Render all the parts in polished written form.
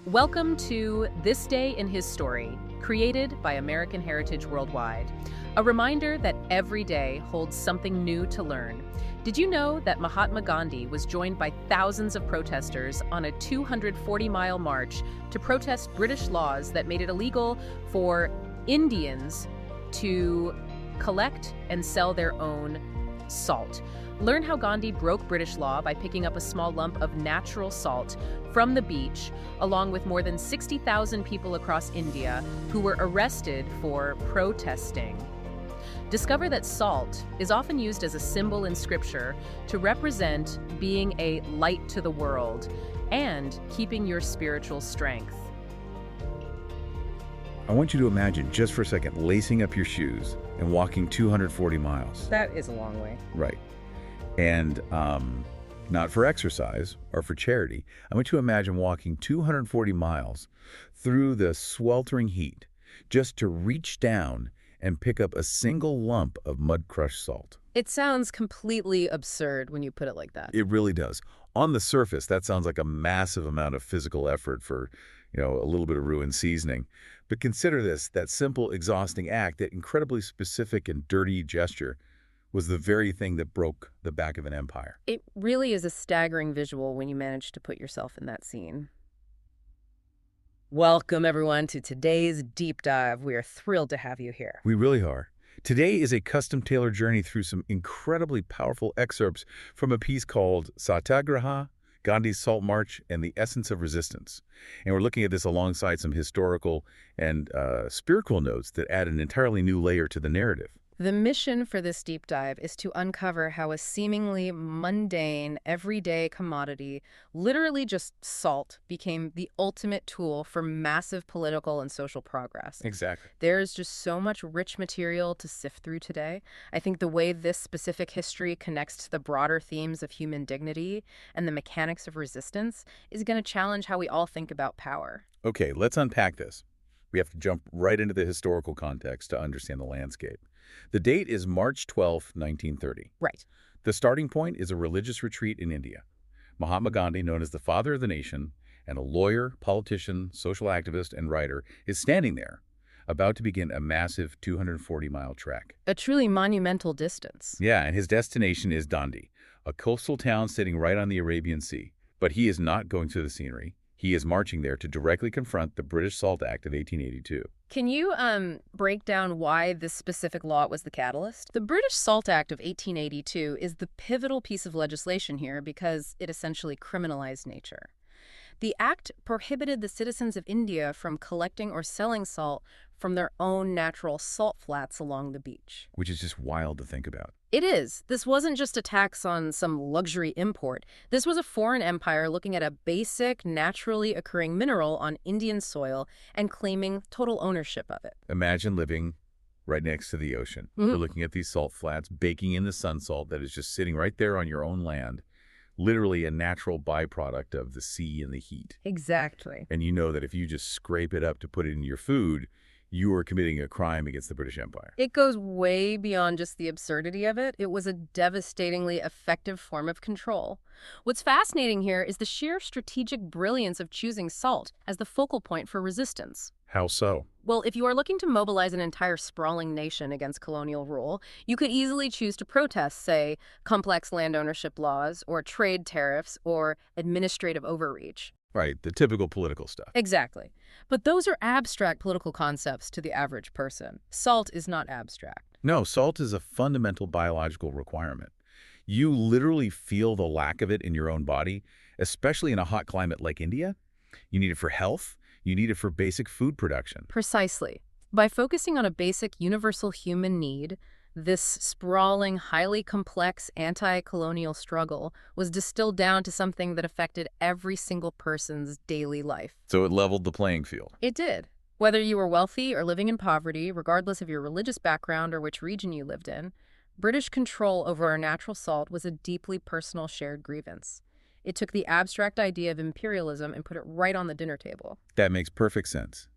Welcome to This Day in His Story, created by American Heritage Worldwide. A reminder that every day holds something new to learn. Did you know that Mahatma Gandhi was joined by thousands of protesters on a 240-mile march to protest British laws that made it illegal for Indians to collect and sell their own salt? Learn how Gandhi broke British law by picking up a small lump of natural salt from the beach, along with more than 60,000 people across India who were arrested for protesting. Discover that salt is often used as a symbol in scripture to represent being a light to the world and keeping your spiritual strength. I want you to imagine, just for a second, lacing up your shoes and walking 240 miles. That is a long way. Right. And not for exercise or for charity. I want you to imagine walking 240 miles through the sweltering heat just to reach down and pick up a single lump of mud-crushed salt. It sounds completely absurd when you put it like that. It really does. On the surface, that sounds like a massive amount of physical effort for, a little bit of ruined seasoning. But consider this, that simple, exhausting act, that incredibly specific and dirty gesture, was the very thing that broke the back of an empire. It really is a staggering visual when you manage to put yourself in that scene. Welcome, everyone, to today's deep dive. We are thrilled to have you here. We really are. Today is a custom-tailored journey through some incredibly powerful excerpts from a piece called Satyagraha, Gandhi's Salt March, and the Essence of Resistance. And we're looking at this alongside some historical and spiritual notes that add an entirely new layer to the narrative. The mission for this deep dive is to uncover how a seemingly mundane, everyday commodity, literally just salt, became the ultimate tool for massive political and social progress. Exactly. There's just so much rich material to sift through today. I think the way this specific history connects to the broader themes of human dignity and the mechanics of resistance is going to challenge how we all think about power. Okay, let's unpack this. We have to jump right into the historical context to understand the landscape. The date is March 12, 1930. Right. The starting point is a religious retreat in India. Mahatma Gandhi, known as the father of the nation, and a lawyer, politician, social activist, and writer, is standing there, about to begin a massive 240-mile trek. A truly monumental distance. Yeah, and his destination is Dandi, a coastal town sitting right on the Arabian Sea. But he is not going through the scenery. He is marching there to directly confront the British Salt Act of 1882. Can you break down why this specific law was the catalyst? The British Salt Act of 1882 is the pivotal piece of legislation here because it essentially criminalized nature. The act prohibited the citizens of India from collecting or selling salt from their own natural salt flats along the beach. Which is just wild to think about. It is. This wasn't just a tax on some luxury import. This was a foreign empire looking at a basic, naturally occurring mineral on Indian soil and claiming total ownership of it. Imagine living right next to the ocean. You're looking at these salt flats, baking in the sun salt that is just sitting right there on your own land. Literally a natural byproduct of the sea and the heat. Exactly. And you know that if you just scrape it up to put it in your food, you are committing a crime against the British Empire. It goes way beyond just the absurdity of it. It was a devastatingly effective form of control. What's fascinating here is the sheer strategic brilliance of choosing salt as the focal point for resistance. How so? Well, if you are looking to mobilize an entire sprawling nation against colonial rule, you could easily choose to protest, say, complex land ownership laws, or trade tariffs, or administrative overreach. Right, the typical political stuff. Exactly. But those are abstract political concepts to the average person. Salt is not abstract. No, salt is a fundamental biological requirement. You literally feel the lack of it in your own body, especially in a hot climate like India. You need it for health. You need it for basic food production. Precisely. By focusing on a basic universal human need, this sprawling, highly complex anti-colonial struggle was distilled down to something that affected every single person's daily life. So it leveled the playing field. It did. Whether you were wealthy or living in poverty, regardless of your religious background or which region you lived in, British control over our natural salt was a deeply personal shared grievance. It took the abstract idea of imperialism and put it right on the dinner table. That makes perfect sense.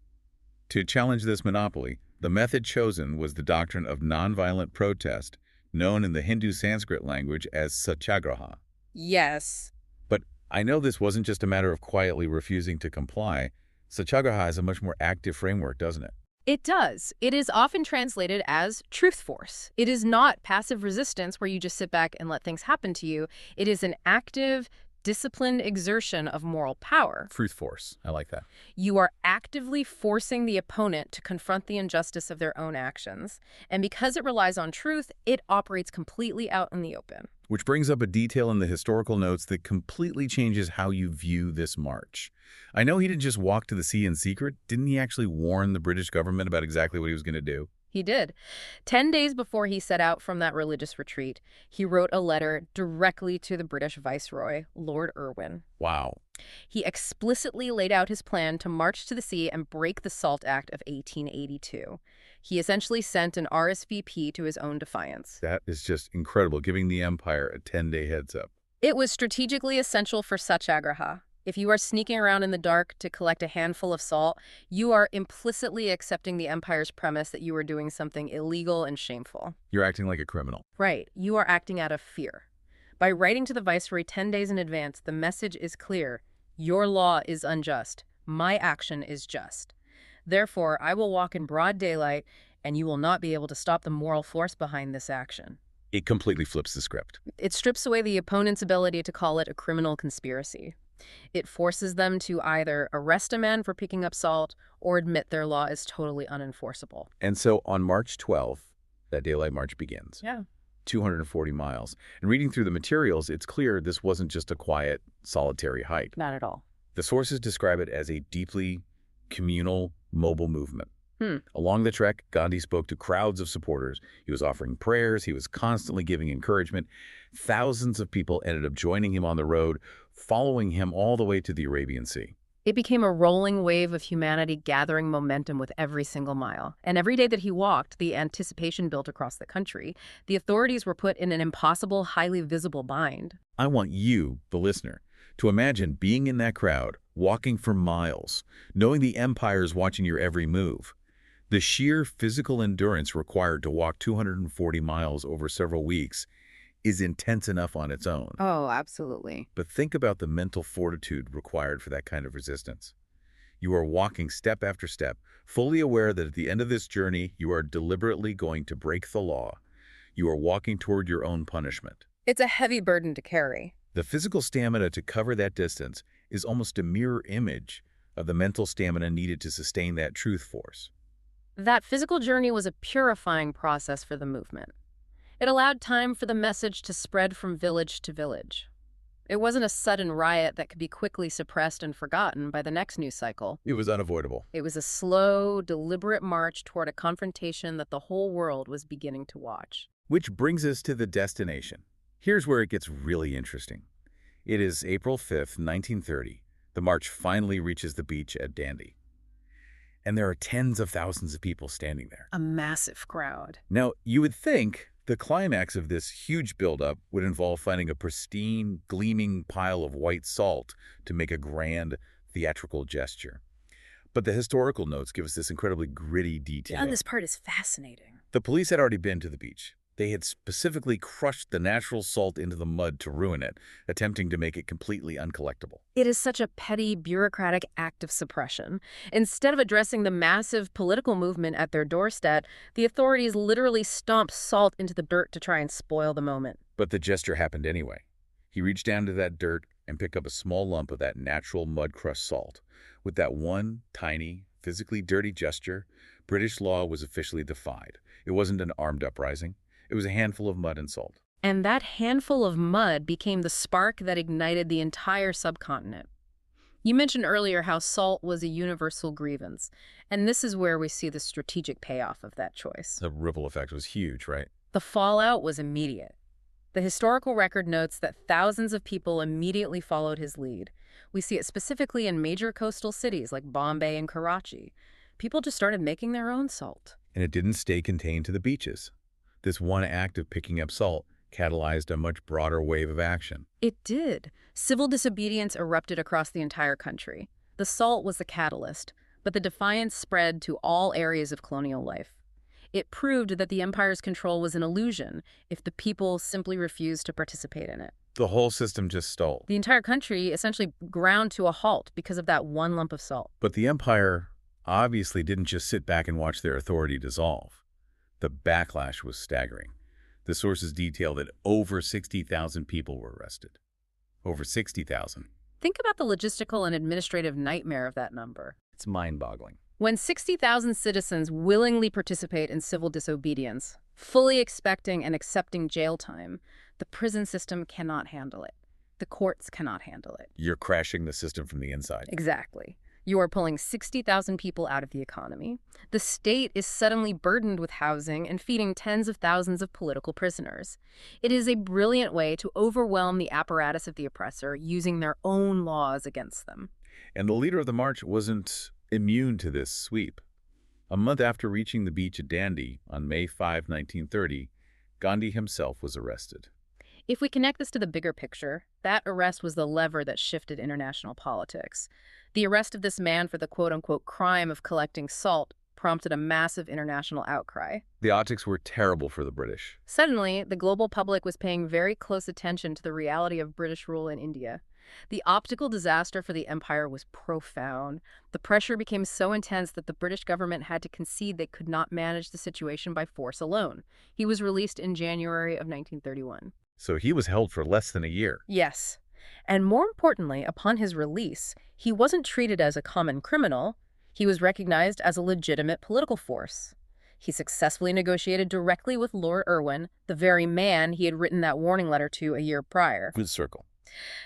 To challenge this monopoly, the method chosen was the doctrine of nonviolent protest, known in the Hindu Sanskrit language as satyagraha. Yes. But I know this wasn't just a matter of quietly refusing to comply. Satyagraha has a much more active framework, doesn't it? It does. It is often translated as truth force. It is not passive resistance where you just sit back and let things happen to you. It is an active, disciplined exertion of moral power. Truth force. I like that. You are actively forcing the opponent to confront the injustice of their own actions. And because it relies on truth, it operates completely out in the open. Which brings up a detail in the historical notes that completely changes how you view this march. I know he didn't just walk to the sea in secret. Didn't he actually warn the British government about exactly what he was going to do? He did. 10 days before he set out from that religious retreat, he wrote a letter directly to the British Viceroy, Lord Irwin. Wow. He explicitly laid out his plan to march to the sea and break the SALT Act of 1882. He essentially sent an RSVP to his own defiance. That is just incredible, giving the empire a 10-day heads up. It was strategically essential for Satyagraha. If you are sneaking around in the dark to collect a handful of salt, you are implicitly accepting the empire's premise that you are doing something illegal and shameful. You're acting like a criminal. Right. You are acting out of fear. By writing to the viceroy 10 days in advance, the message is clear. Your law is unjust. My action is just. Therefore, I will walk in broad daylight, and you will not be able to stop the moral force behind this action. It completely flips the script. It strips away the opponent's ability to call it a criminal conspiracy. It forces them to either arrest a man for picking up salt or admit their law is totally unenforceable. And so on March 12th, that daylight march begins. Yeah. 240 miles. And reading through the materials, it's clear this wasn't just a quiet, solitary hike. Not at all. The sources describe it as a deeply communal, mobile movement. Along the trek, Gandhi spoke to crowds of supporters. He was offering prayers. He was constantly giving encouragement. Thousands of people ended up joining him on the road, following him all the way to the Arabian Sea. It became a rolling wave of humanity gathering momentum with every single mile. And every day that he walked, the anticipation built across the country. The authorities were put in an impossible, highly visible bind. I want you, the listener, to imagine being in that crowd, walking for miles, knowing the empire's watching your every move. The sheer physical endurance required to walk 240 miles over several weeks is intense enough on its own. Oh, absolutely. But think about the mental fortitude required for that kind of resistance. You are walking step after step, fully aware that at the end of this journey, you are deliberately going to break the law. You are walking toward your own punishment. It's a heavy burden to carry. The physical stamina to cover that distance is almost a mirror image of the mental stamina needed to sustain that truth force. That physical journey was a purifying process for the movement. It allowed time for the message to spread from village to village. It wasn't a sudden riot that could be quickly suppressed and forgotten by the next news cycle. It was unavoidable. It was a slow, deliberate march toward a confrontation that the whole world was beginning to watch. Which brings us to the destination. Here's where it gets really interesting. It is April 5th, 1930. The march finally reaches the beach at Dandi. And there are tens of thousands of people standing there. A massive crowd. Now, you would think the climax of this huge buildup would involve finding a pristine, gleaming pile of white salt to make a grand, theatrical gesture. But the historical notes give us this incredibly gritty detail. And this part is fascinating. The police had already been to the beach. They had specifically crushed the natural salt into the mud to ruin it, attempting to make it completely uncollectible. It is such a petty, bureaucratic act of suppression. Instead of addressing the massive political movement at their doorstep, the authorities literally stomped salt into the dirt to try and spoil the moment. But the gesture happened anyway. He reached down to that dirt and picked up a small lump of that natural mud-crushed salt. With that one tiny, physically dirty gesture, British law was officially defied. It wasn't an armed uprising. It was a handful of mud and salt. And that handful of mud became the spark that ignited the entire subcontinent. You mentioned earlier how salt was a universal grievance, and this is where we see the strategic payoff of that choice. The ripple effect was huge, right? The fallout was immediate. The historical record notes that thousands of people immediately followed his lead. We see it specifically in major coastal cities like Bombay and Karachi. People just started making their own salt. And it didn't stay contained to the beaches. This one act of picking up salt catalyzed a much broader wave of action. It did. Civil disobedience erupted across the entire country. The salt was the catalyst, but the defiance spread to all areas of colonial life. It proved that the empire's control was an illusion if the people simply refused to participate in it. The whole system just stalled. The entire country essentially ground to a halt because of that one lump of salt. But the empire obviously didn't just sit back and watch their authority dissolve. The backlash was staggering. The sources detail that over 60,000 people were arrested. Over 60,000. Think about the logistical and administrative nightmare of that number. It's mind-boggling. When 60,000 citizens willingly participate in civil disobedience, fully expecting and accepting jail time, the prison system cannot handle it. The courts cannot handle it. You're crashing the system from the inside. Exactly. You are pulling 60,000 people out of the economy. The state is suddenly burdened with housing and feeding tens of thousands of political prisoners. It is a brilliant way to overwhelm the apparatus of the oppressor using their own laws against them. And the leader of the march wasn't immune to this sweep. A month after reaching the beach at Dandi on May 5, 1930, Gandhi himself was arrested. If we connect this to the bigger picture, that arrest was the lever that shifted international politics. The arrest of this man for the quote-unquote crime of collecting salt prompted a massive international outcry. The optics were terrible for the British. Suddenly, the global public was paying very close attention to the reality of British rule in India. The optical disaster for the empire was profound. The pressure became so intense that the British government had to concede they could not manage the situation by force alone. He was released in January of 1931. So he was held for less than a year. Yes. And more importantly, upon his release, he wasn't treated as a common criminal. He was recognized as a legitimate political force. He successfully negotiated directly with Lord Irwin, the very man he had written that warning letter to a year prior. Good circle.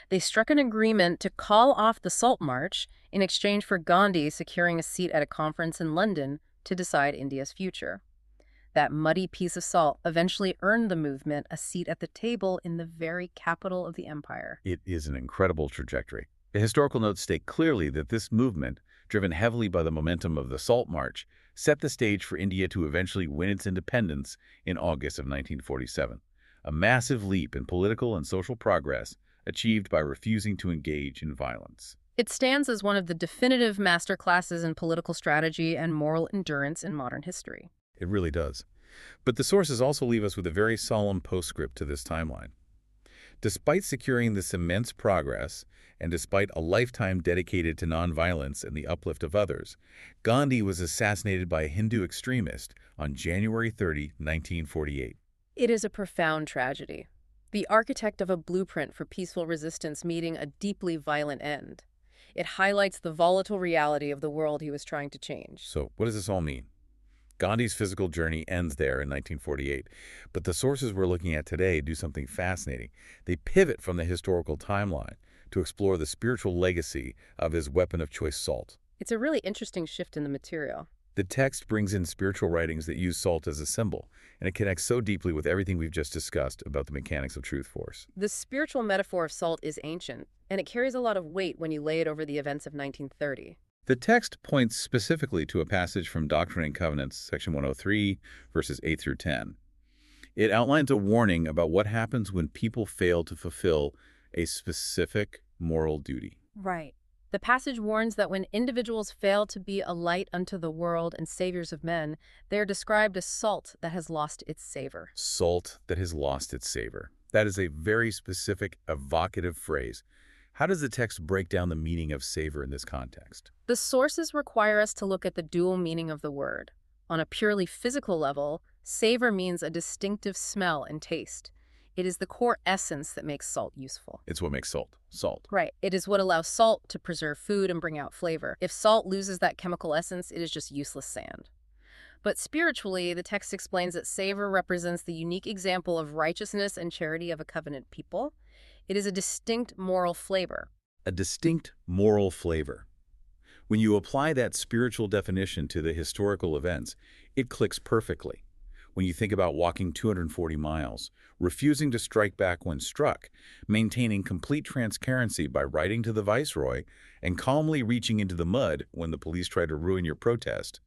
They struck an agreement to call off the Salt March in exchange for Gandhi securing a seat at a conference in London to decide India's future. That muddy piece of salt eventually earned the movement a seat at the table in the very capital of the empire. It is an incredible trajectory. The historical notes state clearly that this movement, driven heavily by the momentum of the Salt March, set the stage for India to eventually win its independence in August of 1947. A massive leap in political and social progress achieved by refusing to engage in violence. It stands as one of the definitive masterclasses in political strategy and moral endurance in modern history. It really does. But the sources also leave us with a very solemn postscript to this timeline. Despite securing this immense progress, and despite a lifetime dedicated to nonviolence and the uplift of others, Gandhi was assassinated by a Hindu extremist on January 30, 1948. It is a profound tragedy. The architect of a blueprint for peaceful resistance meeting a deeply violent end. It highlights the volatile reality of the world he was trying to change. So what does this all mean? Gandhi's physical journey ends there in 1948, but the sources we're looking at today do something fascinating. They pivot from the historical timeline to explore the spiritual legacy of his weapon of choice, salt. It's a really interesting shift in the material. The text brings in spiritual writings that use salt as a symbol, and it connects so deeply with everything we've just discussed about the mechanics of truth force. The spiritual metaphor of salt is ancient, and it carries a lot of weight when you lay it over the events of 1930. The text points specifically to a passage from Doctrine and Covenants, section 103, verses 8 through 10. It outlines a warning about what happens when people fail to fulfill a specific moral duty. Right. The passage warns that when individuals fail to be a light unto the world and saviors of men, they are described as salt that has lost its savor. Salt that has lost its savor. That is a very specific, evocative phrase. How does the text break down the meaning of savor in this context? The sources require us to look at the dual meaning of the word. On a purely physical level, savor means a distinctive smell and taste. It is the core essence that makes salt useful. It's what makes salt salt. Right. It is what allows salt to preserve food and bring out flavor. If salt loses that chemical essence, it is just useless sand. But spiritually, the text explains that savor represents the unique example of righteousness and charity of a covenant people. It is a distinct moral flavor. A distinct moral flavor. When you apply that spiritual definition to the historical events, it clicks perfectly. When you think about walking 240 miles, refusing to strike back when struck, maintaining complete transparency by writing to the viceroy, and calmly reaching into the mud when the police try to ruin your protest,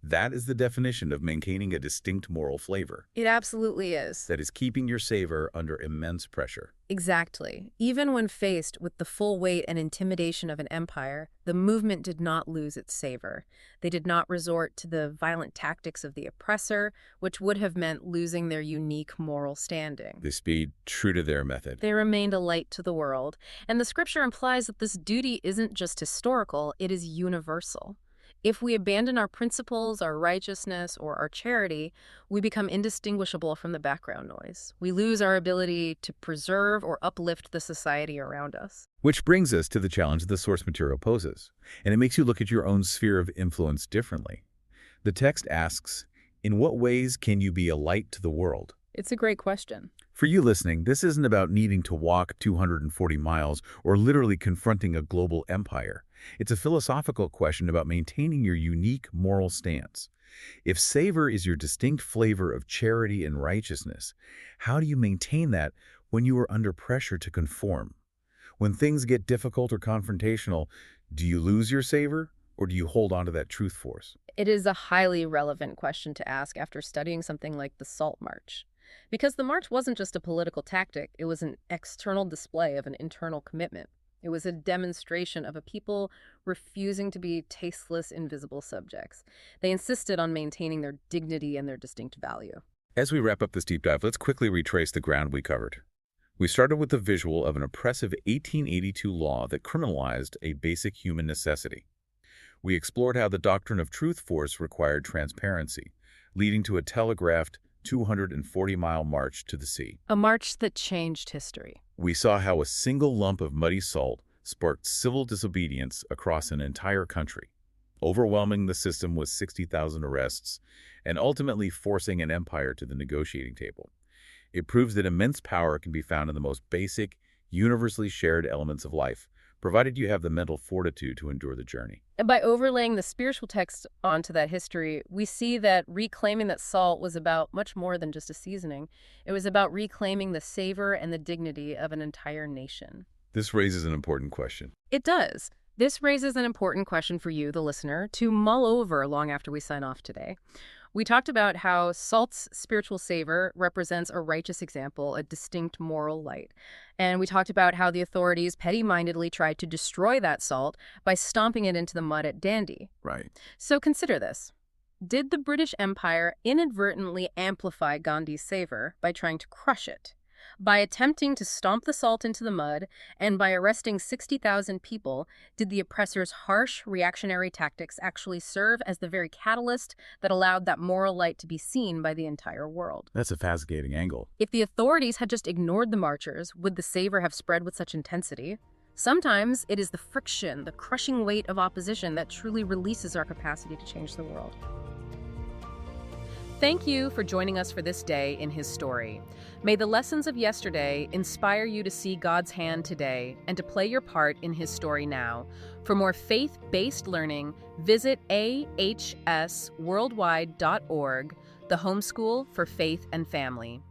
That is the definition of maintaining a distinct moral flavor. It absolutely is. That is keeping your savor under immense pressure. Exactly. Even when faced with the full weight and intimidation of an empire, the movement did not lose its savor. They did not resort to the violent tactics of the oppressor, which would have meant losing their unique moral standing. They stayed true to their method. They remained a light to the world, and the scripture implies that this duty isn't just historical, it is universal. If we abandon our principles, our righteousness, or our charity, we become indistinguishable from the background noise. We lose our ability to preserve or uplift the society around us. Which brings us to the challenge the source material poses, and it makes you look at your own sphere of influence differently. The text asks, in what ways can you be a light to the world? It's a great question. For you listening, this isn't about needing to walk 240 miles or literally confronting a global empire. It's a philosophical question about maintaining your unique moral stance. If savor is your distinct flavor of charity and righteousness, how do you maintain that when you are under pressure to conform? When things get difficult or confrontational, do you lose your savor or do you hold on to that truth force? It is a highly relevant question to ask after studying something like the Salt March. Because the march wasn't just a political tactic, it was an external display of an internal commitment. It was a demonstration of a people refusing to be tasteless, invisible subjects. They insisted on maintaining their dignity and their distinct value. As we wrap up this deep dive, let's quickly retrace the ground we covered. We started with the visual of an oppressive 1882 law that criminalized a basic human necessity. We explored how the doctrine of truth force required transparency, leading to a telegraphed 240-mile march to the sea. A march that changed history. We saw how a single lump of muddy salt sparked civil disobedience across an entire country, overwhelming the system with 60,000 arrests and ultimately forcing an empire to the negotiating table. It proves that immense power can be found in the most basic, universally shared elements of life, provided you have the mental fortitude to endure the journey. And by overlaying the spiritual text onto that history, we see that reclaiming that salt was about much more than just a seasoning. It was about reclaiming the savor and the dignity of an entire nation. This raises an important question. It does. This raises an important question for you, the listener, to mull over long after we sign off today. We talked about how salt's spiritual savor represents a righteous example, a distinct moral light. And we talked about how the authorities petty-mindedly tried to destroy that salt by stomping it into the mud at Dandi. Right. So consider this. Did the British Empire inadvertently amplify Gandhi's savor by trying to crush it? By attempting to stomp the salt into the mud and by arresting 60,000 people, did the oppressor's harsh reactionary tactics actually serve as the very catalyst that allowed that moral light to be seen by the entire world? That's a fascinating angle. If the authorities had just ignored the marchers, would the savor have spread with such intensity? Sometimes it is the friction, the crushing weight of opposition that truly releases our capacity to change the world. Thank you for joining us for this day in His story. May the lessons of yesterday inspire you to see God's hand today and to play your part in His story now. For more faith-based learning, visit ahsworldwide.org, the homeschool for faith and family.